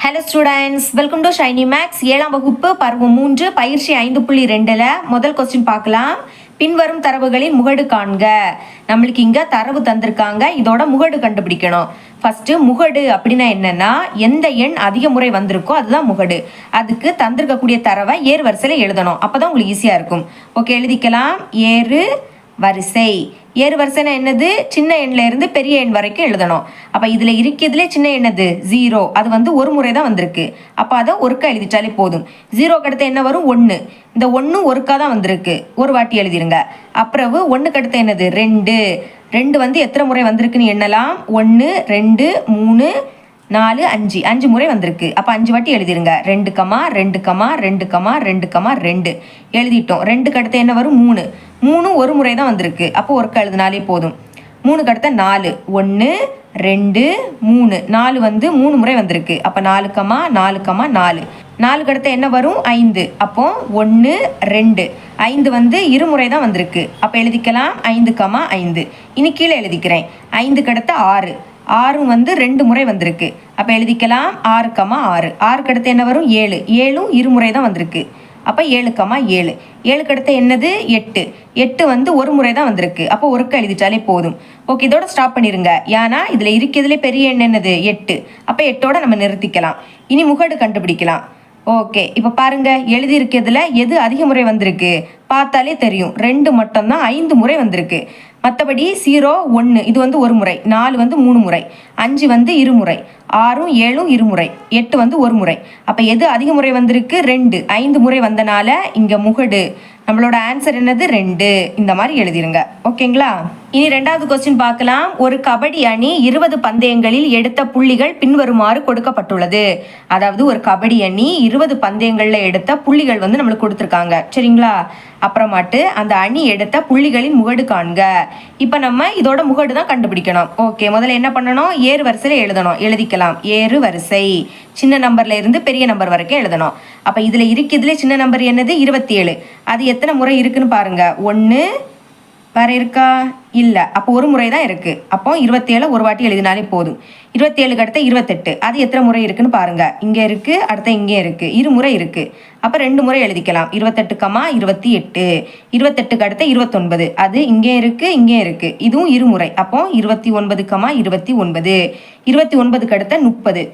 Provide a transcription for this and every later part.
Hello students, welcome to Shiny Max. 7ஆம் வகுப்பு பருவம் 3 பயிற்சி 5.2ல் முதல் கொஸ்டின் பார்க்கலாம். பின்வரும் தரவுகளின் முகடு காண்க. நம்மளுக்கு இங்கே தரவு தந்திருக்காங்க, இதோட முகடு கண்டுபிடிக்கணும். ஃபர்ஸ்ட் முகடு அப்படின்னா என்னன்னா, எந்த எண் அதிக முறை வந்திருக்கோ அதுதான் முகடு. அதுக்கு தந்திருக்கக்கூடிய தரவை ஏறு வரிசையில் எழுதணும், அப்போதான் உங்களுக்கு ஈஸியாக இருக்கும். ஓகே, எழுதிக்கலாம். ஏறு வரிசை. ஏறு வரிசைனா என்னது? சின்ன எண்ணில் இருந்து பெரிய எண் வரைக்கும் எழுதணும். அப்போ இதில் இருக்கிறதுலே சின்ன எண்ணது 0, அது ஒரு முறை தான் வந்திருக்கு. அப்போ அதை ஒருக்கா எழுதிட்டாலே போதும். 0க்கு அடுத்து என்ன வரும்? 1. இந்த 1 ஒருக்கா தான் வந்திருக்கு, ஒரு வாட்டி எழுதிருங்க. அப்புறம் 1க்கு அடுத்து என்னது? 2. 2 எத்தனை முறை வந்திருக்குன்னு எண்ணலாம். 1 2 3 4 5 5 முறை வந்திருக்கு. அப்போ 5 வாட்டி எழுதிருங்க. 2, 2, 2, 2, 2 எழுதிட்டோம். 2க்கு அடுத்து என்ன வரும்? 3. 3 ஒரு முறை தான் வந்திருக்கு, அப்போ ஒருக்கா எழுதினாலே போதும். 3க்கு அடுத்த 4. 1 2 3 4 3 முறை வந்திருக்கு. அப்போ 4, 4, 4. 4க்கு அடுத்து என்ன வரும்? 5. அப்போ 1 2 5 இருமுறை தான் வந்திருக்கு. அப்போ எழுதிக்கலாம் 5, 5. இனி கீழே எழுதிக்கிறேன். 5க்கு அடுத்து 6. 6 2 முறை வந்திருக்கு. அப்போ எழுதிக்கலாம் 6, 6. 6க்கு அடுத்து என்ன வரும்? 7. 7 இருமுறை தான் வந்திருக்கு. அப்போ 7, 7. 7க்கு அடுத்து என்னது? 8. 8 ஒரு முறை தான் வந்திருக்கு. அப்போ ஒருக்கா எழுதிட்டாலே போதும். ஓகே, இதோட ஸ்டாப் பண்ணிடுங்க. ஏன்னா இதில் இருக்கிறதுலே பெரிய எண் என்னது? 8. அப்போ 8ஓட நம்ம நிறுத்திக்கலாம். இனி முகடு கண்டுபிடிக்கலாம். ஓகே, இப்போ பாருங்க, எழுதியிருக்கிறதுல எது அதிக முறை வந்திருக்கு பார்த்தாலே தெரியும். 2 மட்டும்தான் 5 முறை வந்திருக்கு. மற்றபடி 0 1 இது ஒரு முறை, 4 3 முறை, 5 இருமுறை, 6 7 இருமுறை, 8 ஒரு முறை. அப்போ எது அதிக முறை வந்திருக்கு? 2. 5 முறை வந்தனால இங்கே முகடு. நம்மளோட ஆன்சர் என்னது? 2. இந்த மாதிரி எழுதிருங்க. ஓகேங்களா? இனி 2வது கொஸ்டின் பார்க்கலாம். ஒரு கபடி அணி 20 பந்தயங்களில் எடுத்த புள்ளிகள் பின்வருமாறு கொடுக்கப்பட்டுள்ளது. அதாவது ஒரு கபடி அணி 20 பந்தயங்களில் எடுத்த புள்ளிகள் நம்மளுக்கு கொடுத்துருக்காங்க. சரிங்களா? அப்புறமாட்டு அந்த அணி எடுத்த புள்ளிகளின் முகடு காண்க. இப்போ நம்ம இதோட முகடு தான் கண்டுபிடிக்கணும். ஓகே, முதல்ல என்ன பண்ணணும்? ஏறு வரிசையில் எழுதணும். எழுதிக்கலாம். ஏறு வரிசை. சின்ன நம்பர்ல இருந்து பெரிய நம்பர் வரைக்கும் எழுதணும். அப்போ இதில் இருக்கிறதுல சின்ன நம்பர் என்னது? 27. அது எத்தனை முறை இருக்குன்னு பாருங்க. 1 வேற இருக்கா? இல்லை. அப்போ ஒரு முறை தான் இருக்கு. அப்போ 27 ஒரு வாட்டி எழுதினாலே போதும். 27க்கு அடுத்த 28. அது எத்தனை முறை இருக்குன்னு பாருங்க. இங்கே இருக்கு, அடுத்த இங்கே இருக்கு, இருமுறை இருக்கு. அப்போ 2 முறை எழுதிக்கலாம். 28, 28. 28க்கு அடுத்த 29. அது இங்கே இருக்கு, இங்கே இருக்கு, இதுவும் இருமுறை. அப்போ 29, 29. 29க்கு அடுத்த 30.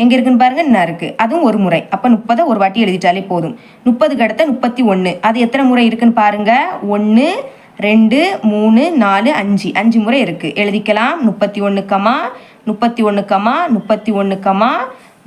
எங்க இருக்குன்னு பாருங்க, என்ன இருக்கு, அதுவும் ஒரு முறை. அப்போ 30 ஒரு வாட்டி எழுதிட்டாலே போதும். 30க்கு அடுத்த 31. அது எத்தனை முறை இருக்குன்னு பாருங்க. 1 2 3 4 5 5 முறை இருக்கு. எழுதிக்கலாம். 31, 31, 31,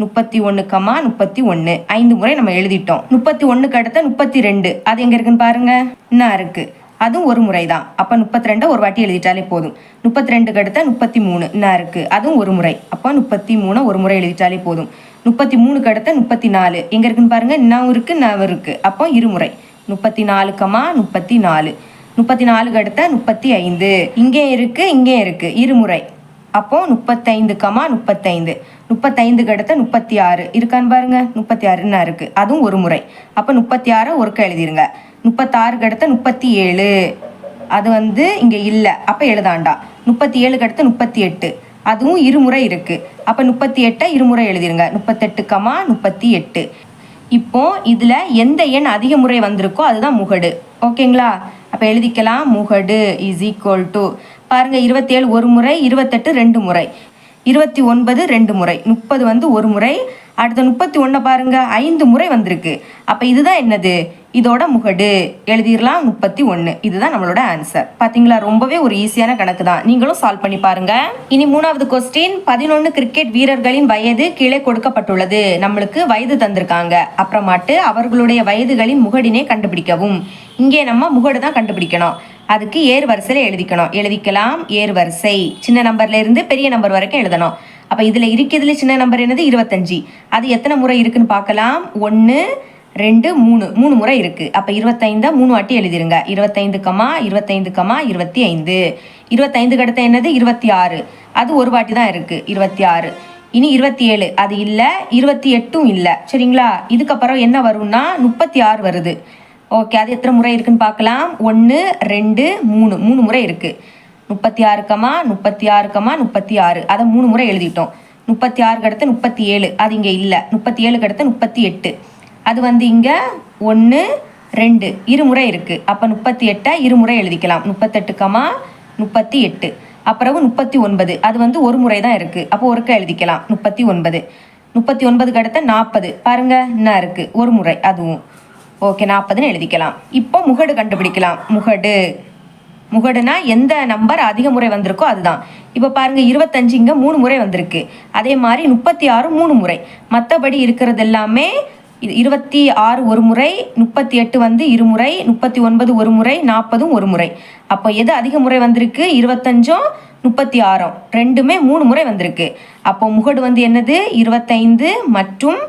31, 31. 5 முறை நம்ம எழுதிட்டோம். 31க்கு அடுத்த 32. அது எங்க இருக்குன்னு பாருங்க, என்ன இருக்கு, அதுவும் ஒரு முறை தான். அப்போ 32 ஒரு வாட்டி எழுதிட்டாலே போதும். 32க்கு அடுத்த 33 என்ன இருக்கு, அதுவும் ஒரு முறை. அப்போ 33 ஒரு முறை எழுதிட்டாலே போதும். 33க்கு அடுத்த 34 எங்க இருக்குன்னு பாருங்க, இன்னும் இருக்கு, இன்னும் இருக்கு. அப்போ இருமுறை. 34, 34. 34க்கு அடுத்த 35 இங்கே இருக்கு, இங்கே இருக்கு, இருமுறை. அப்போ 35, 35. 35க்கு அடுத்த 36 இருக்கான்னு பாருங்க, 36 என்ன இருக்கு, அதுவும் ஒரு முறை. அப்போ 36 ஒருக்க எழுதிருங்க. 36க்கு அடுத்த 37. அது இங்கே இல்லை, அப்போ எழுதாண்டா. 37க்கு அடுத்த 38. அதுவும் இருமுறை இருக்கு. அப்போ 38 இருமுறை எழுதிருங்க. 38, 38. இப்போ இதுல எந்த எண் அதிக முறை வந்திருக்கோ அதுதான் முகடு. ஓகேங்களா? அப்போ எழுதிக்கலாம். முகடு இஸ் ஈக்குவல் டு பாருங்க, 27 ஒரு முறை, 28 2 முறை, 29 2 முறை, 30 ஒரு முறை, அடுத்த 31 பாருங்க 5 முறை வந்திருக்கு. அப்போ இதுதான் என்னது, இதோட முகடு. எழுதிடலாம் 31. இதுதான் நம்மளோட ஆன்சர். பார்த்தீங்களா? ரொம்பவே ஒரு ஈஸியான கணக்கு தான், நீங்களும் சால்வ் பண்ணி பாருங்க. இனி 3வது கொஸ்டின். 11 கிரிக்கெட் வீரர்களின் வயது கீழே கொடுக்கப்பட்டுள்ளது. நம்மளுக்கு வயது தந்திருக்காங்க. அப்புறமாட்டு அவர்களுடைய வயதுகளின் முகடினை கண்டுபிடிக்கவும். இங்கே நம்ம முகடு தான் கண்டுபிடிக்கணும். அதுக்கு ஏறு வரிசையில் எழுதிக்கணும். எழுதிக்கலாம். ஏறு வரிசை. சின்ன நம்பர்ல இருந்து பெரிய நம்பர் வரைக்கும் எழுதணும். அப்போ இதில் இருக்கிறதுல சின்ன நம்பர் என்னது? 25. அது எத்தனை முறை இருக்குன்னு பார்க்கலாம். 1 2 3 3 முறை இருக்கு. அப்போ 25 3 வாட்டி எழுதிருங்க. 25, 25, 25. 25க்கு அடுத்த என்னது? 26. அது ஒரு வாட்டி தான் இருக்கு, 26. இனி 27 அது இல்லை, 28ம் இல்லை. சரிங்களா? இதுக்கப்புறம் என்ன வரும்னா 36 வருது. ஓகே, அது எத்தனை முறை இருக்குன்னு பார்க்கலாம். 1 2 3 3 முறை இருக்கு. 36, 36, 36. அதை 3 முறை எழுதிட்டோம். 36க்கு அடுத்து 37, அது இங்கே இல்லை. 37க்கு அடுத்து 38, அது வந்து இங்கே 1 2 இருமுறை இருக்குது. அப்போ 38 இருமுறை எழுதிக்கலாம். 38, 38. அப்புறம் 39, அது வந்து ஒரு முறை தான் இருக்குது. அப்போ ஒருக்க எழுதிக்கலாம். 39. 39க்கு அடுத்த 40 பாருங்க, என்ன இருக்குது ஒரு முறை, அதுவும் ஓகே 40ன்னு எழுதிக்கலாம். இப்போ முகடு கண்டுபிடிக்கலாம். முகடுனா எந்த நம்பர் அதிக முறை வந்திருக்கோ அதுதான். இப்போ பாருங்க 25 இங்கே 3 முறை வந்திருக்கு. அதே மாதிரி 36 3 முறை. மற்றபடி இருக்கிறது எல்லாமே 26 ஒரு முறை, 38 வந்து இருமுறை, 39 ஒரு முறை, 40 ஒரு முறை. அப்போ எது அதிக முறை வந்திருக்கு? 25ம் 36 ரெண்டுமே 3 முறை வந்திருக்கு. அப்போ முகடு வந்து என்னது? 25 மற்றும்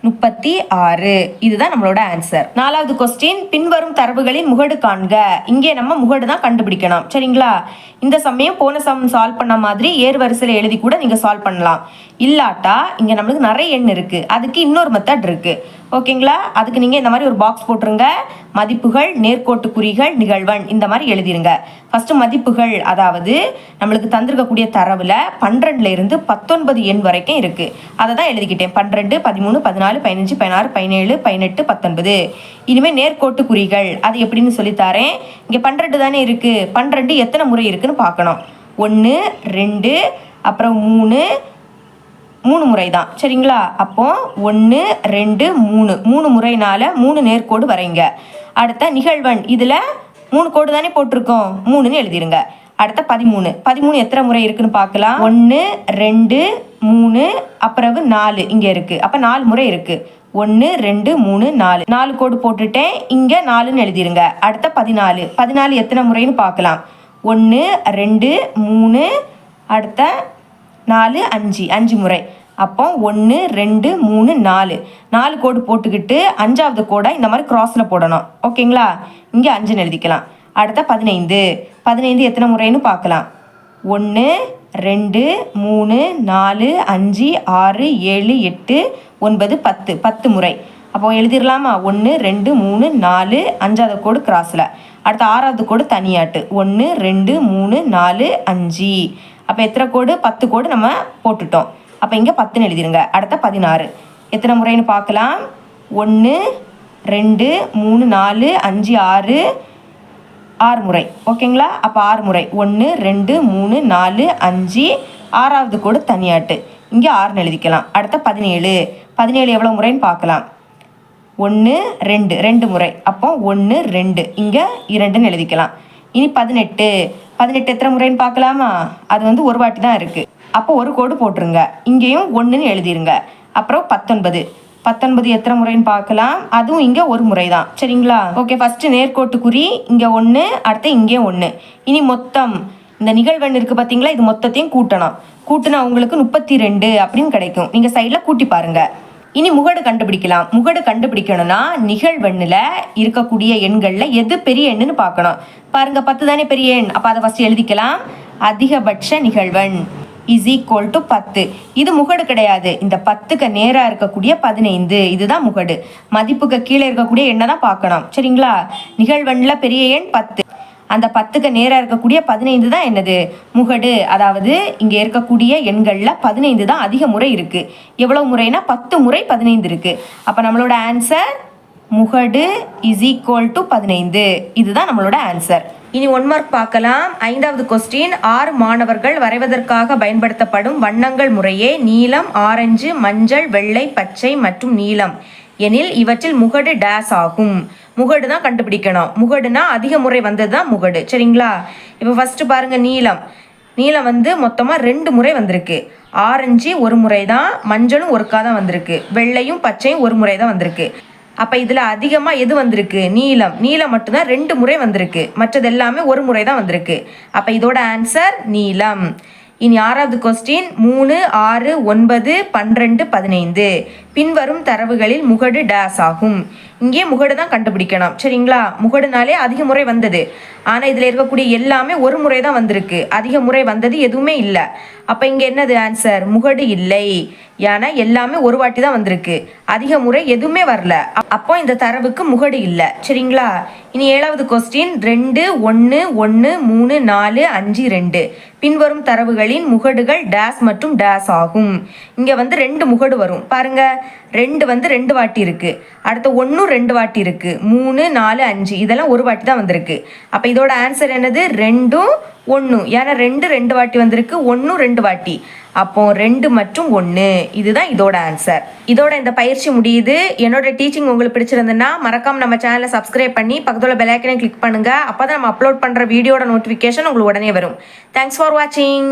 36. இதுதான் நம்மளோட ஆன்சர். 4வது கொஸ்டின், பின்வரும் தரவுகளின் முகடு காண்க. இங்கே நம்ம முகடு தான் கண்டுபிடிக்கணும். சரிங்களா? இந்த சமயம் போன சம் சால்வ் பண்ண மாதிரி ஏறு வரிசையில் எழுதி கூட நீங்கள் சால்வ் பண்ணலாம். இல்லாட்டா இங்கே நம்மளுக்கு நிறைய எண் இருக்குது, அதுக்கு இன்னொரு மெத்தட் இருக்குது. ஓகேங்களா? அதுக்கு நீங்கள் இந்த மாதிரி ஒரு பாக்ஸ் போட்டுருங்க. மதிப்புகள், நேர்கோட்டு குறிகள், நிகழ்வெண் இந்த மாதிரி எழுதிருங்க. ஃபஸ்ட்டு மதிப்புகள், அதாவது நம்மளுக்கு தந்திருக்கக்கூடிய தரவில் 12ல இருந்து 19 எண் வரைக்கும் இருக்குது. அதை தான் எழுதிக்கிட்டேன். 12, 13, 14, 15, 16, 17, 18, 19. இனிமேல் நேர்கோட்டு குறிகள் அது எப்படின்னு சொல்லித்தாரேன். இங்கே 12 தானே இருக்குது. 12 எத்தனை முறை இருக்குன்னு பார்க்கணும். 1 2 அப்புறம் 3 முறை தான். சரிங்களா? அப்போ 1 2 3 முறைனால 3 நேர்கோடு வரைங்க. அடுத்த நிகழ்வெண், இதில் 3 கோடு தானே போட்டிருக்கோம், 3ன்னு எழுதிருங்க. அடுத்த 13 எத்தனை முறை இருக்குன்னு பார்க்கலாம். 1 2 3 அப்புறம் 4 இங்கே இருக்குது. அப்போ 4 முறை இருக்குது. 1 2 3 4 4 கோடு போட்டுட்டேன். இங்கே 4ன்னு எழுதிருங்க. அடுத்த 14 எத்தனை முறைன்னு பார்க்கலாம். 1 2 3 அடுத்த 4 5 முறை. அப்போ 1 2 3 4 கோடு போட்டுக்கிட்டு 5வது கோடை இந்த மாதிரி கிராஸில் போடணும். ஓகேங்களா? இங்கே 5ன்னு எழுதிக்கலாம். அடுத்த 15 எத்தனை முறைன்னு பார்க்கலாம். 1 2 3 4 5 6 7 8 9 10 முறை. அப்போ எழுதிடலாமா? 1 2 3 4 5வது கோடு கிராஸில். அடுத்த 6வது கோடு தனியாட்டு. 1 2 3 4 5. அப்போ எத்தனை கோடு? 10 கோடு நம்ம போட்டுட்டோம். அப்போ இங்கே 10ன்னு எழுதிருங்க. அடுத்த 16 எத்தனை முறைன்னு பார்க்கலாம். 1 2 3 4 5 6 முறை. ஓகேங்களா? அப்போ 6 முறை. 1 2 3 4 5 6வது கோடு தனியாட்டு. இங்கே 6ன்னு எழுதிக்கலாம். அடுத்த 17 எவ்வளோ முறைன்னு பார்க்கலாம். 1 2 முறை. அப்போ 1 2 இங்கே 2ன்னு எழுதிக்கலாம். இனி 18 எத்தனை முறைன்னு பார்க்கலாமா? அது வந்து ஒரு வாட்டி தான் இருக்குது. அப்போ ஒரு கோடு போட்டுருங்க. இங்கேயும் 1ன்னு எழுதிருங்க. அப்புறம் 19 எத்தனை முறைன்னு பார்க்கலாம். அதுவும் இங்கே ஒரு முறை தான். சரிங்களா? ஓகே, ஃபஸ்ட்டு நேர்கோட்டு குறி இங்கே 1, அடுத்து இங்கே 1. இனி மொத்தம் இந்த நிகழ்வெண் இருக்குது பார்த்தீங்களா, இது மொத்தத்தையும் கூட்டினா உங்களுக்கு 32 அப்படின்னு கிடைக்கும். நீங்கள் சைடில் கூட்டி பாருங்கள். இனி முகடு கண்டுபிடிக்கலாம். முகடு கண்டுபிடிக்கணும்னா நிகழ்வெண்ணில் இருக்கக்கூடிய எண்களில் எது பெரிய எண்ணுன்னு பார்க்கணும். பாருங்கள் 10 தானே பெரிய எண். அப்போ அதை ஃபஸ்ட்டு எழுதிக்கலாம். அதிகபட்ச நிகழ்வெண் இஸ் ஈக்குவல் டு 10. இது முகடு கிடையாது. இந்த 10க்கு நேராக இருக்கக்கூடிய 15 இதுதான் முகடு. மதிப்புக்கு கீழே இருக்கக்கூடிய எண்ணை தான் பார்க்கணும். சரிங்களா? நிகழ்வெண்ணில் பெரிய எண் 10, அந்த 10க்கு நேராக இருக்கக்கூடிய 15 தான் என்னது? முகடு. அதாவது இங்கே இருக்கக்கூடிய எண்களில் 15 தான் அதிக முறை இருக்குது. எவ்வளோ முறைனா 10 முறை 15 இருக்குது. அப்போ நம்மளோட ஆன்சர் முகடு இஸ் ஈக்குவல் டு 15. இதுதான் நம்மளோட ஆன்சர். இனி 1 மார்க் பார்க்கலாம். 5வது கொஸ்டின், 6 மாணவர்கள் வரைவதற்காக பயன்படுத்தப்படும் வண்ணங்கள் முறையே நீலம், ஆரஞ்சு, மஞ்சள், வெள்ளை, பச்சை மற்றும் நீலம் எனில் இவற்றில் முகடு டேஸ் ஆகும். முகடு தான் கண்டுபிடிக்கணும். முகடுனா அதிக முறை வந்தது தான் முகடு. சரிங்களா? இப்போ ஃபஸ்ட்டு பாருங்கள், நீலம் வந்து மொத்தமாக 2 முறை வந்திருக்கு. ஆரஞ்சு ஒரு முறை தான், மஞ்சளும் ஒருக்கா தான் வந்திருக்கு, வெள்ளையும் பச்சையும் ஒரு முறை தான் வந்திருக்கு. அப்போ இதில் அதிகமாக எது வந்திருக்கு? நீலம் மட்டும்தான் 2 முறை வந்திருக்கு. மற்றது எல்லாமே ஒரு முறை தான் வந்திருக்கு. அப்போ இதோட ஆன்சர் நீலம். இனி 6வது கொஸ்டின், 3 6 9 12 15 பின்வரும் தரவுகளில் முகடு டேஸ் ஆகும். இங்கே முகடு தான் கண்டுபிடிக்கணும். சரிங்களா? முகடுனாலே அதிக முறை வந்தது. ஆனால் இதில் இருக்கக்கூடிய எல்லாமே ஒரு முறை தான் வந்திருக்கு. அதிக முறை வந்தது எதுவுமே இல்லை. அப்போ இங்கே என்னது ஆன்சர்? முகடு இல்லை. ஏன்னா எல்லாமே ஒரு வாட்டி தான் வந்திருக்கு, அதிக முறை எதுவுமே வரல. அப்போ இந்த தரவுக்கு முகடு இல்லை. சரிங்களா? இனி 7வது கொஸ்டின் 2 1 1 3 4 5 2 பின்வரும் தரவுகளின் முகடுகள் டேஸ் மற்றும் டேஸ் ஆகும். இங்க வந்து 2 முகடு வரும் பாருங்க. 2 வந்து 2 வாட்டி இருக்கு, அடுத்த 1 2 வாட்டி இருக்கு, 3 4 5 இதெல்லாம் ஒரு வாட்டி தான் வந்திருக்கு. அப்ப இதோட ஆன்சர் என்னது? 2 1. ஏன்னா 2 2 வாட்டி வந்திருக்கு, 1 2 வாட்டி. அப்போ 2 மற்றும் 1 இதுதான் இதோட ஆன்சர். இதோட இந்த பயிற்சி முடியுது. என்னோட டீச்சிங் உங்களுக்கு பிடிச்சிருந்ததுன்னா மறக்காம நம்ம சேனலை சப்ஸ்கிரைப் பண்ணி பக்கத்துல பெல் ஐக்கனை கிளிக் பண்ணுங்க. அப்பதான் நம்ம அப்லோட் பண்ற வீடியோட நோட்டிஃபிகேஷன் உங்களுக்கு உடனே வரும். தேங்க்ஸ் ஃபார் வாட்சிங்.